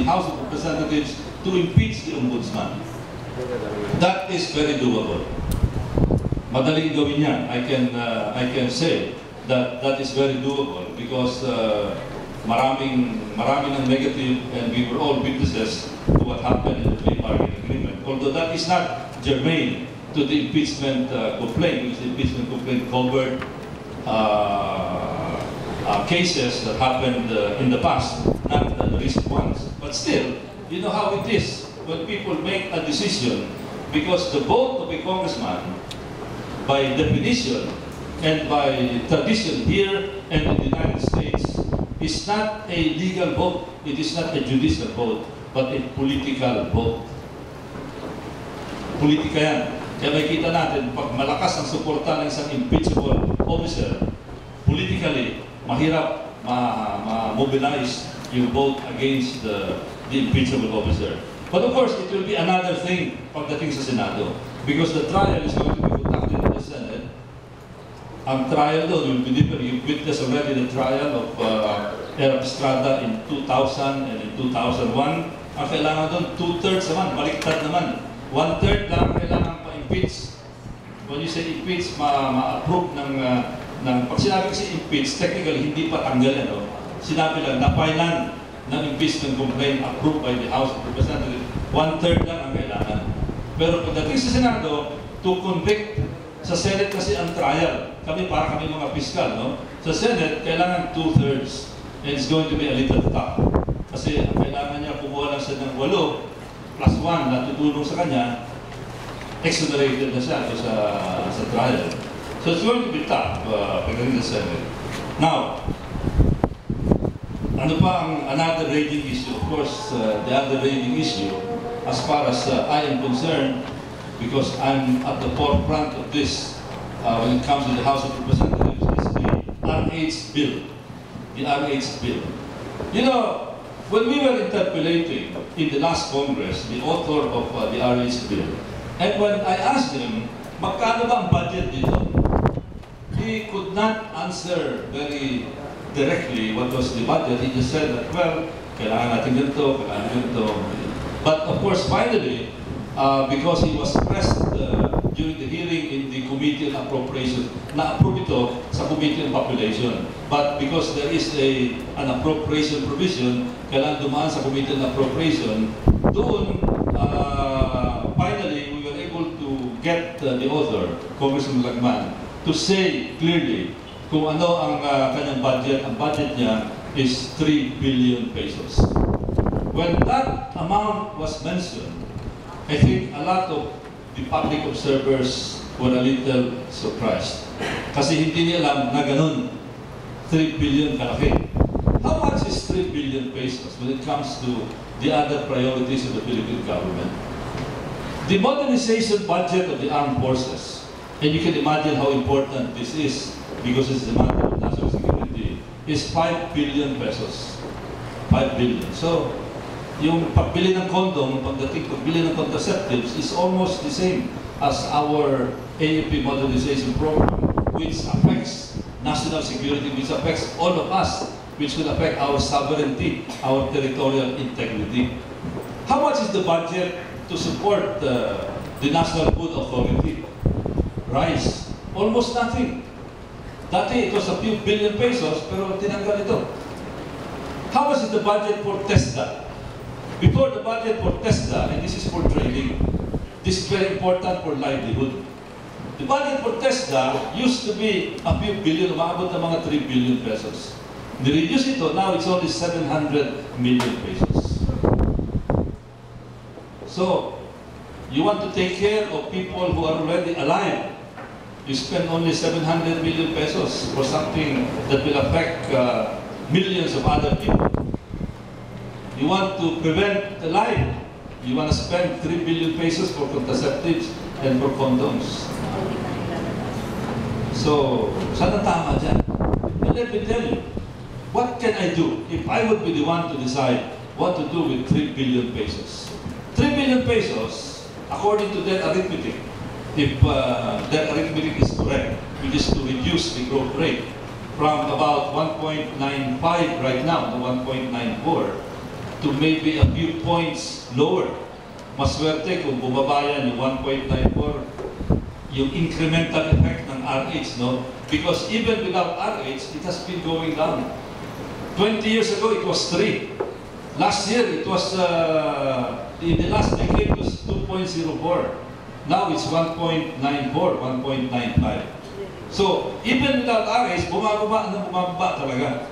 House of Representatives to impeach the Ombudsman. That is very doable. Madaling gawin yan. I can say that that is very doable because maraming ng negative, and we were all witnesses to what happened in the plea bargaining agreement. Although that is not germane to the impeachment complaint, because the impeachment complaint covered cases that happened in the past, not the recent ones. But still, you know how it is when people make a decision, because the vote of a congressman, by definition and by tradition here and in the United States, is not a legal vote. It is not a judicial vote, but a political vote. Politika yan. Kaya makikita natin, pag malakas ang suporta ng isang impeachable officer, politically, mahirap ma-mobilize yung vote against the impeachable officer. But of course, it will be another thing pagdating sa Senado, because the trial is going to be conducted in the Senate. Ang trial doon will be different. You witnessed already the trial of Erap Estrada in 2000 and in 2001. Ang kailangan doon, 2/3 naman, baliktad naman. 1/3 lang kailangan pa-impeach. When you say impeach, ma-approve ng pag sinabi kasi impeach, technically hindi pa tanggal, no? Sinabi lang, na-filean ng impeachment complaint approved by the House of Representatives. 1/3 lang ang kailangan. Pero pagdating sa Senado, to convict, sa Senate kasi ang trial. Kami mga piskal, no? Sa Senate, kailangan 2/3. And it's going to be a little tough. Kasi ang kailangan niya, kumuha lang siya ng 8 plus 1 na tutulong sa kanya, exonerated na siya sa trial. So it's going to be tough pagdating sa Senate. Now, ano pa ang another raging issue? Of course, the other raging issue, as far as I am concerned, because I'm at the forefront of this when it comes to the House of Representatives, is the RH bill. The RH bill. You know, when we were interpolating in the last Congress, the author of the RH bill, and when I asked him, magkano ba ang budget dito? He could not answer very directly what was the budget. He just said that, well, kailangan natin ganito, kailangan ganito. But of course, finally, because he was pressed during the hearing in the Committee on Appropriation, na-approve ito sa Committee on Population. But because there is an appropriation provision, kailangan dumaan sa Committee on Appropriation, doon, finally, we were able to get the author, Congressman Lagman, to say clearly kung ano ang kanyang budget. Ang budget niya is 3 billion pesos. When that amount was mentioned, I think a lot of the public observers were a little surprised. Kasi hindi nila alam na ganun, 3 billion kalaki. How much is 3 billion pesos when it comes to the other priorities of the Philippine government? The modernization budget of the armed forces, and you can imagine how important this is because it's a matter of national security, is 5 billion pesos. 5 billion. So, yung pagbili ng condom, pagbili ng contraceptives is almost the same as our AFP modernization program, which affects national security, which affects all of us, which will affect our sovereignty, our territorial integrity. How much is the budget to support the National Food Authority? Rice. Almost nothing. Dati, it was a few billion pesos, pero tinanggal ito. How much is the budget for TESDA? Before the budget for TESDA, and this is for trading, this is very important for livelihood. The budget for TESDA used to be a few billion, umabot na mga 3 billion pesos. Ni-reduce ito, now it's only 700 million pesos. So, you want to take care of people who are already alive. You spend only 700 million pesos for something that will affect millions of other people. You want to prevent the life. You want to spend 3 billion pesos for contraceptives and for condoms. So, saan ang tama dyan? And let me tell you, what can I do if I would be the one to decide what to do with 3 billion pesos? 3 billion pesos, according to their arithmetic, if their arithmetic is correct, which is to reduce the growth rate from about 1.95 right now to 1.94, to to maybe a few points lower. Maswerte kung bumaba yan yung 1.94, yung incremental effect ng RH, no? Because even without RH, it has been going down. 20 years ago, it was 3. Last year, it was, in the last decade, it was 2.04. Now it's 1.94, 1.95. So, even without RH, bumababa na bumababa talaga.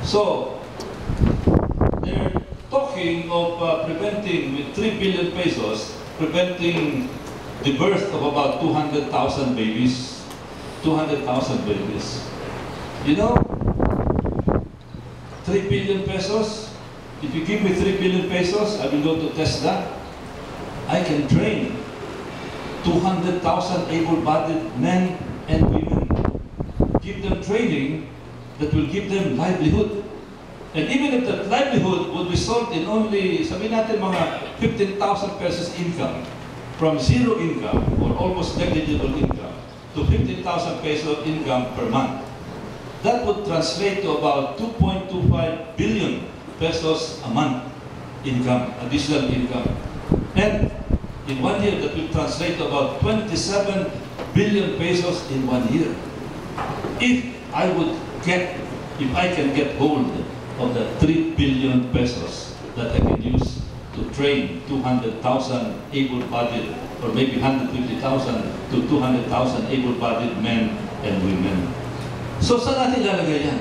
So, they're talking of preventing, with 3 billion pesos, preventing the birth of about 200,000 babies. 200,000 babies. You know, 3 billion pesos, if you give me 3 billion pesos, I will go to TESDA. I can train 200,000 able-bodied men and women. Give them training that will give them livelihood. And even if that livelihood would result in only, sabihin natin mga 15,000 pesos income, from zero income or almost negligible income to 15,000 peso income per month, that would translate to about 2.25 billion pesos a month income, additional income. And in 1 year, that will translate to about 27 billion pesos in 1 year. If I can get hold of the 3 billion pesos that I can use to train 200,000 able-bodied, or maybe 150,000 to 200,000 able-bodied men and women. So, saan natin ilalagay yan?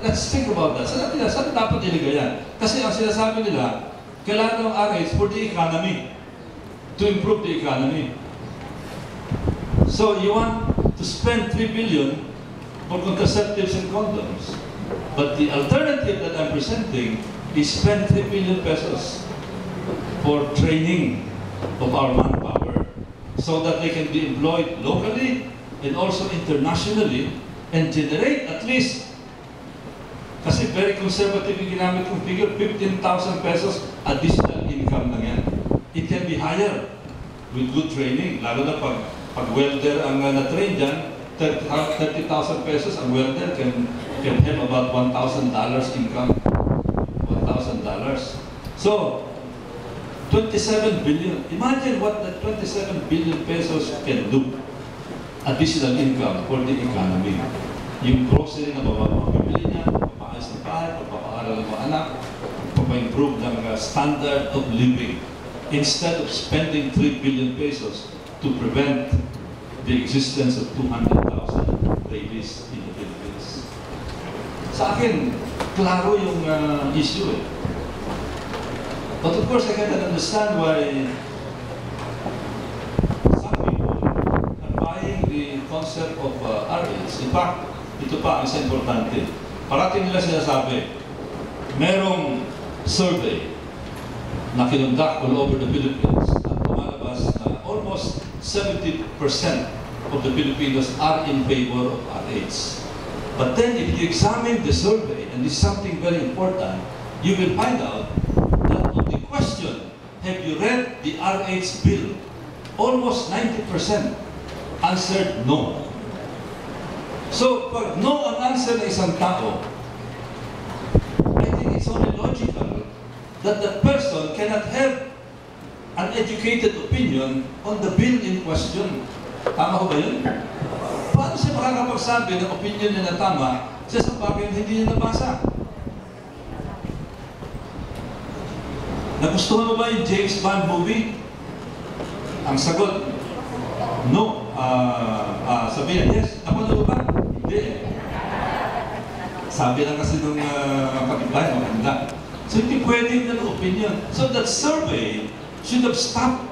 Let's think about that. Saan dapat ilagay yan? Kasi ang sinasabi nila, kailangan ng RH for the economy, to improve the economy. So, you want to spend 3 billion for contraceptives and condoms. But the alternative that I'm presenting is spend 3 billion pesos for training of our manpower so that they can be employed locally and also internationally and generate at least, kasi very conservative yung ginamit kong figure, 15,000 pesos additional income lang yan. It can be higher with good training, lalo na pag welder ang na-train dyan, 30,000 pesos ang welder can have about $1,000 income. $1,000. So, 27 billion. Imagine what that 27 billion pesos can do. Additional income for the economy. Yung grocery na mabibili niya, papaayos ng bahay, papaaral ng mga anak, papa-improve ng standard of living. Instead of spending 3 billion pesos to prevent the existence of 200,000 babies in the Philippines. Sa akin, klaro yung issue eh. But of course, I cannot understand why some people are buying the concept of RH. In fact, ito pa ang isa importante. Parating nila sinasabi, merong survey na kinundak all over the Philippines at lumalabas na almost 70% of the Filipinos are in favor of RH. But then if you examine the survey, and this is something very important, you will find out that on the question, have you read the RH bill? Almost 90% answered no. So, pag no ang answer ng isang tao, I think it's only logical that the person cannot have an educated opinion on the bill in question. Tama ko ba yun? Paano siya makakapagsabi ng opinion niya na tama sa isang bagay na hindi niya nabasa? Nagustuhan mo ba yung James Bond movie? Ang sagot, no. Sabi niya, yes. Napanood mo ba? Hindi. Sabi lang kasi nung kapitbahay, maganda. So hindi pwede yung opinion. So that survey should have stopped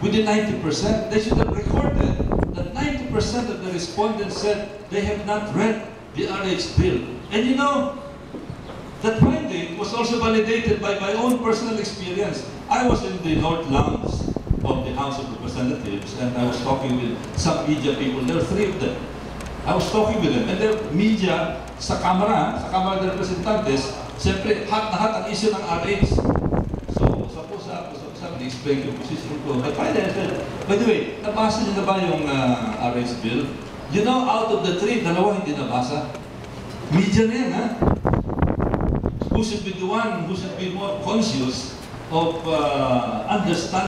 with the 90%. They should have recorded that 90% of the respondents said they have not read the RH bill. And you know, that finding was also validated by my own personal experience. I was in the North Lounge of the House of Representatives and I was talking with some media people. There were 3 of them. I was talking with them and their media sa Kamara ng Representantes, siyempre hot na hot ang issue ng RH. So, explain yung position ko. But finally, I said, by the way, nabasa niyo na ba yung RH bill? You know, out of the 3, 2 hindi nabasa. Media na yan, ha? who should be the one who should be more conscious of understanding